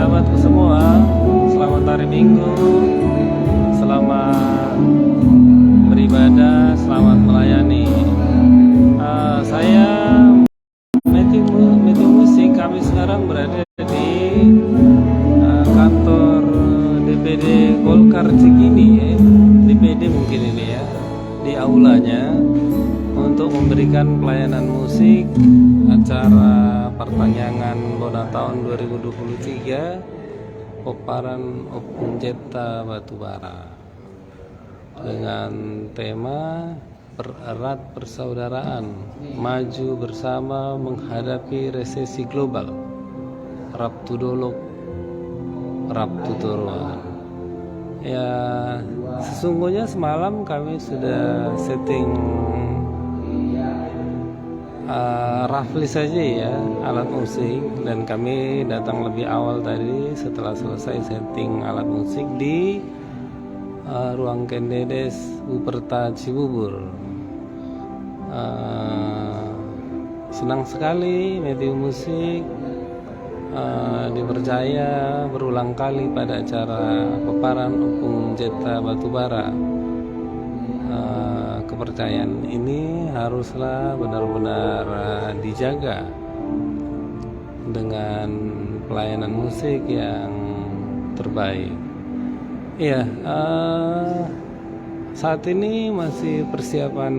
sahabatku semua, selamat hari Minggu, selamat beribadah, selamat melayani. Saya Matthew Musik. Kami sekarang berada di kantor DPD Golkar Cikini, DPD mungkin ini ya, di aulanya untuk memberikan pelayanan musik acara perpanjangan Bona tahun 2023 Peparan Opung Cipta Batubara dengan tema Pererat Persaudaraan, Maju Bersama Menghadapi Resesi Global, Rabtu Dolok, Rabtu Turuan. Ya, sesungguhnya semalam kami sudah setting rafli saja ya alat musik, dan kami datang lebih awal tadi setelah selesai setting alat musik di ruang Kendedes Uperta Cibubur. Senang sekali Matthew Musik dipercaya berulang kali pada acara Peparan Opung Cipta Batubara. Kepercayaan ini haruslah benar-benar dijaga dengan pelayanan musik yang terbaik. Iya, saat ini masih persiapan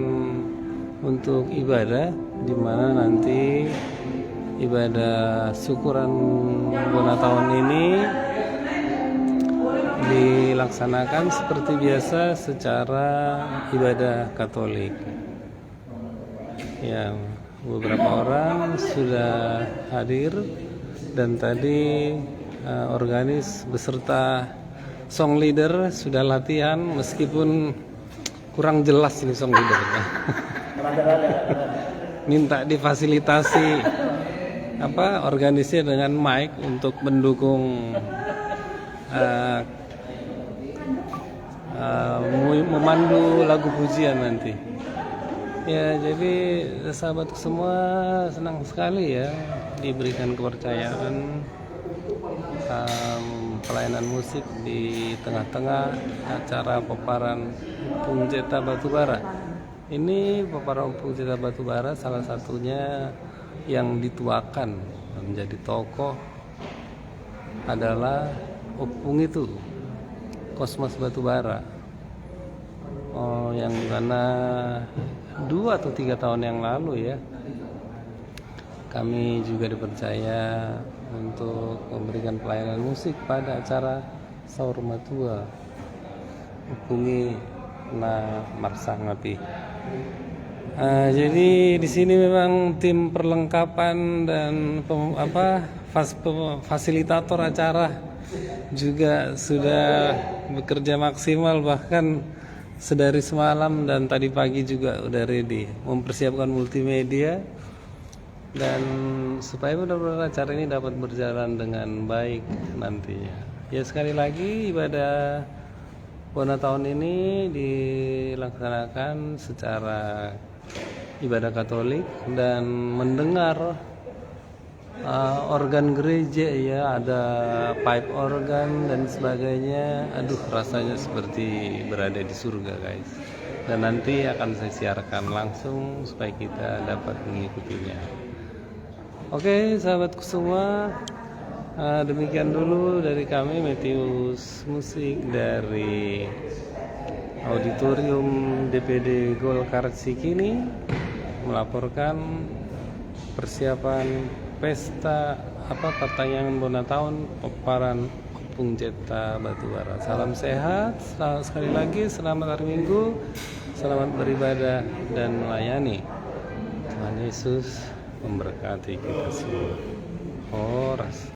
untuk ibadah, di mana nanti ibadah syukuran Bona tahun ini dilaksanakan seperti biasa secara ibadah Katolik. Ya, beberapa orang sudah hadir, dan tadi organis beserta song leader sudah latihan, meskipun kurang jelas ini song leadernya. Minta difasilitasi organisnya dengan mic untuk mendukung memandu lagu pujian nanti. Ya, jadi sahabatku semua, senang sekali ya diberikan kepercayaan pelayanan musik di tengah-tengah acara Peparan Opung Cipta Batubara. Ini Peparan Opung Cipta Batubara salah satunya yang dituakan menjadi tokoh adalah Opung itu, Kosmas Batubara, yang dimana 2 atau 3 tahun yang lalu ya kami juga dipercaya untuk memberikan pelayanan musik pada acara Sahur Matua Opungi na Marsangapi. Jadi di sini memang tim perlengkapan dan fasilitator acara juga sudah bekerja maksimal, bahkan sedari semalam dan tadi pagi juga udah ready mempersiapkan multimedia, dan supaya benar-benar acara ini dapat berjalan dengan baik nantinya. Ya, sekali lagi ibadah Bona tahun ini dilaksanakan secara ibadah Katolik dan mendengar organ gereja ya, ada pipe organ dan sebagainya. Aduh, rasanya seperti berada di surga guys, dan nanti akan saya siarkan langsung supaya kita dapat mengikutinya. Oke sahabatku semua, demikian dulu dari kami Matthew Musik dari Auditorium DPD Golkar Cikini melaporkan persiapan pesta perpanjangan Bona tahun Peparan Opung Cipta Batubara. Salam sehat, sekali lagi selamat hari Minggu, selamat beribadah dan melayani. Tuhan Yesus memberkati kita semua. Horas.